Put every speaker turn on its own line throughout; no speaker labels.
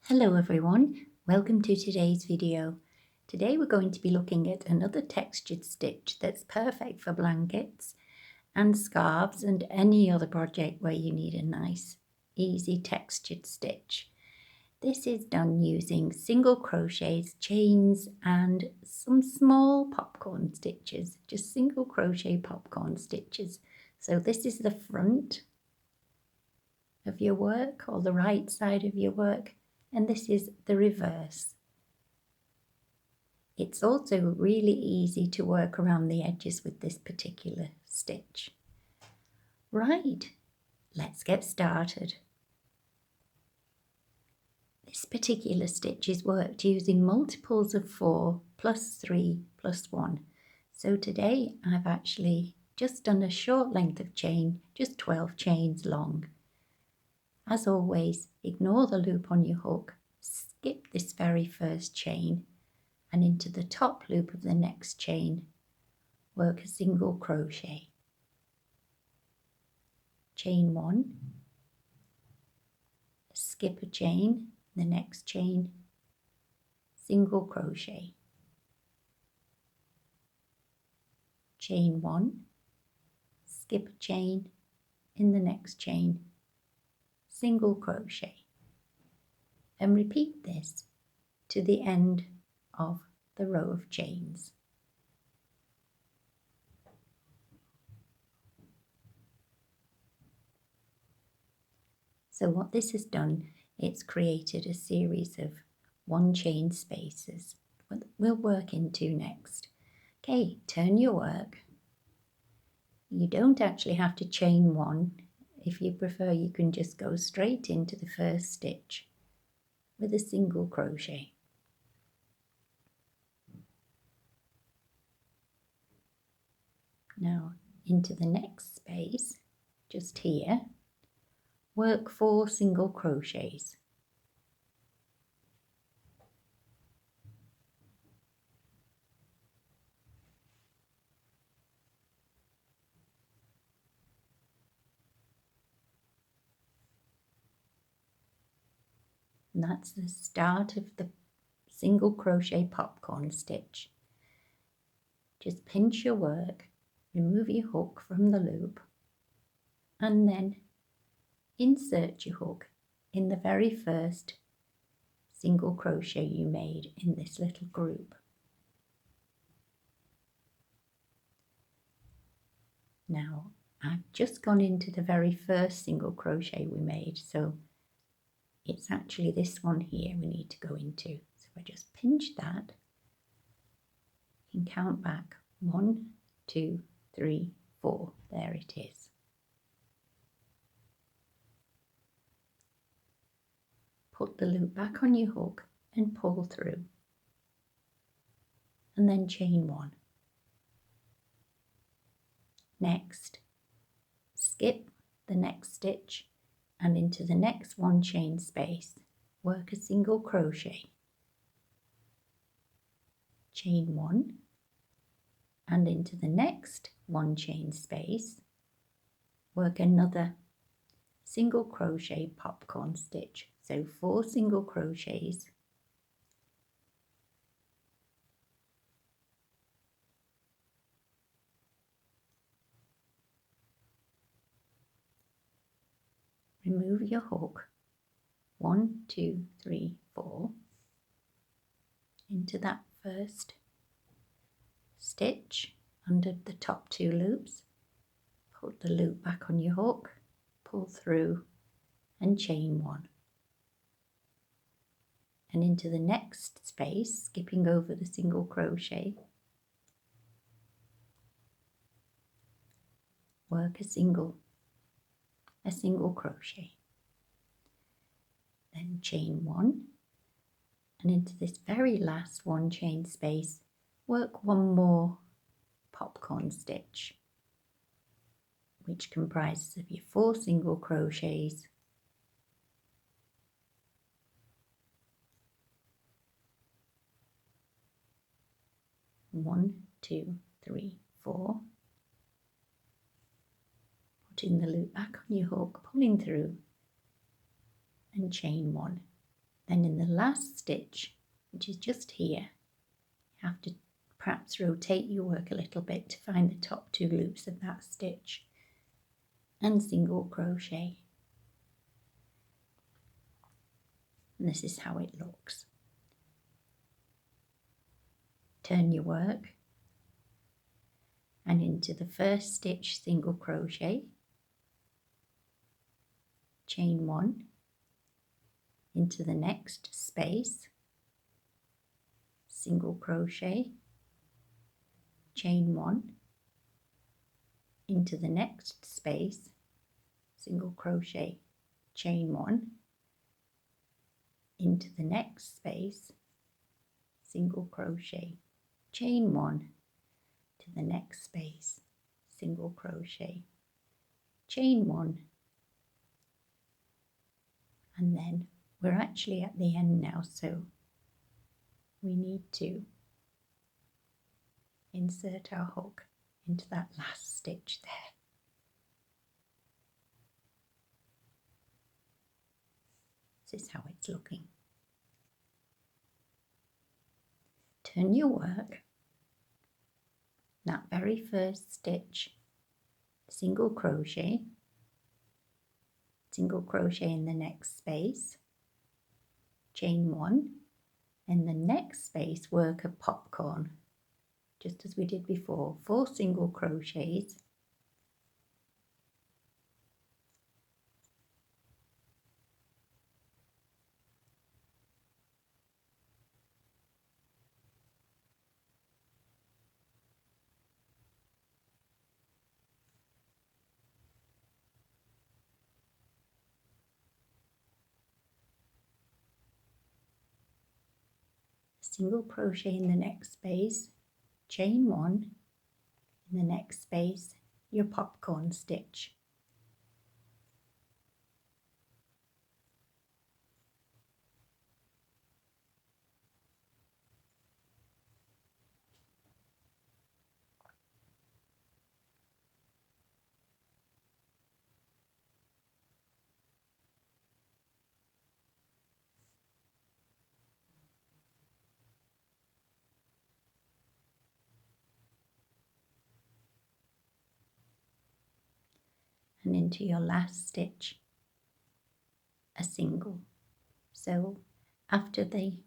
Hello everyone, welcome to today's video. Today we're going to be looking at another textured stitch that's perfect for blankets and scarves and any other project where you need a nice easy textured stitch. This is done using single crochets, chains and some small popcorn stitches, just single crochet popcorn stitches. So this is the front of your work or the right side of your work. And this is the reverse. It's also really easy to work around the edges with this particular stitch. Right, let's get started. This particular stitch is worked using multiples of 4 plus 3 plus 1. So today I've actually just done a short length of chain, just 12 chains long. As always, ignore the loop on your hook, skip this very first chain and into the top loop of the next chain, work a single crochet. Chain 1, skip a chain, the next chain, single crochet. Chain 1, skip a chain, in the next chain, single crochet, and repeat this to the end of the row of chains. So what this has done, it's created a series of one chain spaces that we'll work into next. Okay, turn your work. You don't actually have to chain one. If you prefer, you can just go straight into the first stitch with a single crochet. Now into the next space, just here, work 4 single crochets. And that's the start of the single crochet popcorn stitch. Just pinch your work, remove your hook from the loop, and then insert your hook in the very first single crochet you made in this little group. Now I've just gone into the very first single crochet we made, so it's actually this one here we need to go into. So I just pinch that and count back 1, 2, 3, 4. There it is. Put the loop back on your hook and pull through, and then chain 1. Next, skip the next stitch and into the next one chain space, work a single crochet. Chain 1 and into the next one chain space, work another single crochet popcorn stitch. So 4 single crochets. Remove your hook, 1, 2, 3, 4, into that first stitch under the top 2 loops, put the loop back on your hook, pull through and chain 1. And into the next space, skipping over the single crochet, work a single crochet, then chain 1, and into this very last one chain space, work 1 more popcorn stitch, which comprises of your 4 single crochets, one, 2, 3, 4. Putting the loop back on your hook, pulling through and chain 1. Then in the last stitch, which is just here, you have to perhaps rotate your work a little bit to find the top 2 loops of that stitch and single crochet. And this is how it looks. Turn your work and into the first stitch single crochet, chain 1, into the next space, single crochet, chain 1, into the next space, single crochet, chain 1, into the next space, single crochet, chain 1, to the next space, single crochet, chain 1, and then we're actually at the end now, so we need to insert our hook into that last stitch there. This is how it's looking. Turn your work, that very first stitch, single crochet in the next space, chain 1, in the next space work a popcorn, just as we did before, 4 single crochets, single crochet in the next space, chain 1, in the next space, your popcorn stitch. And into your last stitch, a single. So at the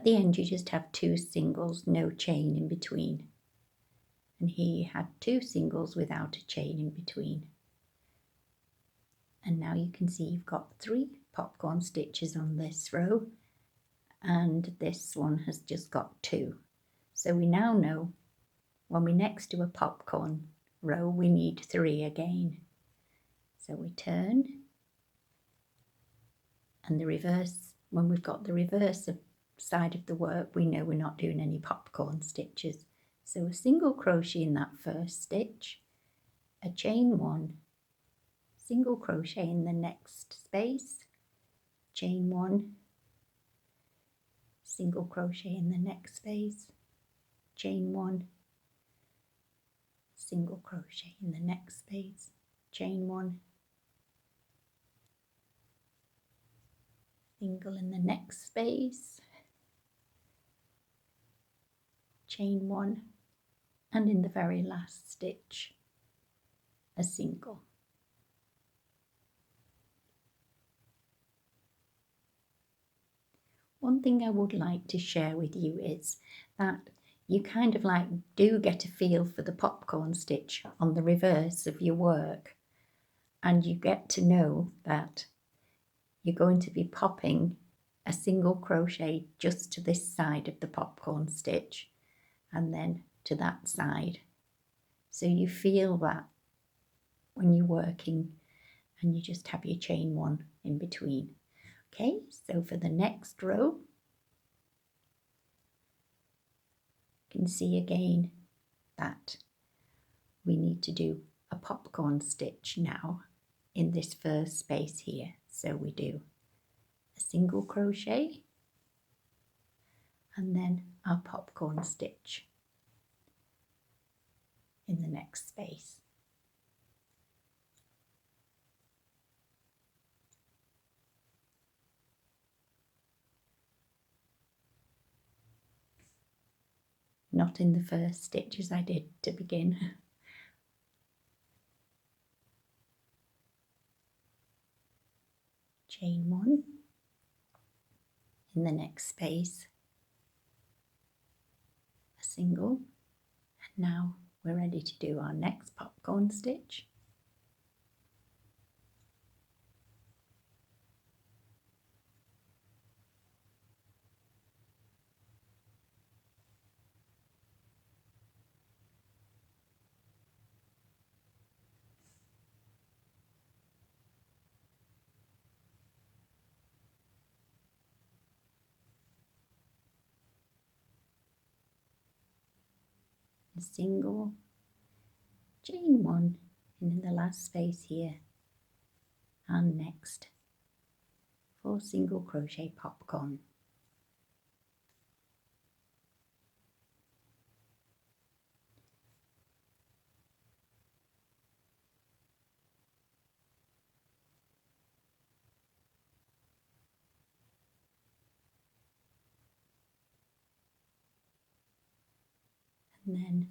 end you just have 2 singles, no chain in between. And here you had 2 singles without a chain in between. And now you can see you've got 3 popcorn stitches on this row, and this one has just got 2. So we now know when we next do a popcorn row we need 3 again. So we turn, and the reverse, when we've got the reverse side of the work, we know we're not doing any popcorn stitches. So a single crochet in that first stitch, a chain 1, single crochet in the next space, chain 1, single crochet in the next space, chain 1, single crochet in the next space, chain 1, single in the next space, chain 1, and in the very last stitch a single. One thing I would like to share with you is that you kind of like do get a feel for the popcorn stitch on the reverse of your work, and you get to know that you're going to be popping a single crochet just to this side of the popcorn stitch and then to that side. So you feel that when you're working, and you just have your chain 1 in between. Okay, so for the next row, you can see again that we need to do a popcorn stitch now in this first space here. So we do a single crochet and then our popcorn stitch in the next space. not in the first stitch as I did to begin. Chain 1 in the next space, a single, and now we're ready to do our next popcorn stitch. A single, chain 1 in the last space here, and next 4 single crochet popcorn. And then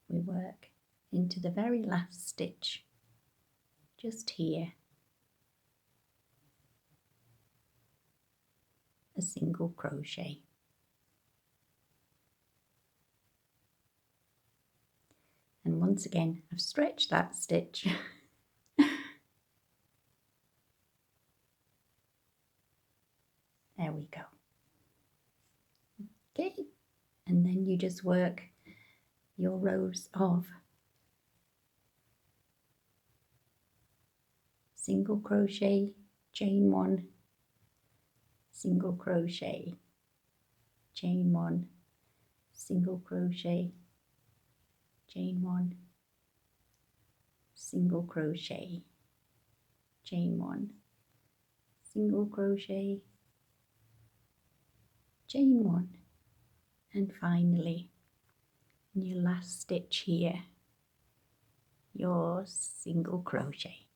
we work into the very last stitch, just here, a single crochet. And once again, I've stretched that stitch. There we go. Okay, and then you just work your rows of single crochet, chain 1, single crochet, chain 1, single crochet, chain 1, single crochet, chain 1, single crochet, chain 1, and finally in your last stitch here, your single crochet.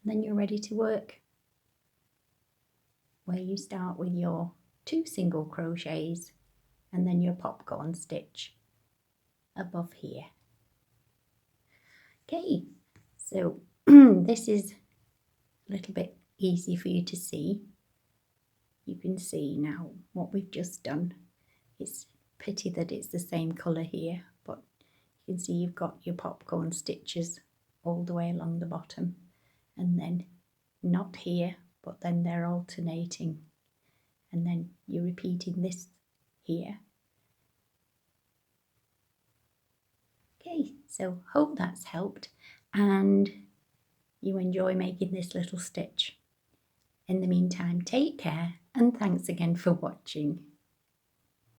And then you're ready to work, where you start with your 2 single crochets and then your popcorn stitch above here. Okay, so this is a little bit easy for you to see. You can see now what we've just done. It's pity that it's the same colour here, but you can see you've got your popcorn stitches all the way along the bottom, and then not here, but then they're alternating, and then you're repeating this here. Okay, so hope that's helped and you enjoy making this little stitch. In the meantime, take care and thanks again for watching.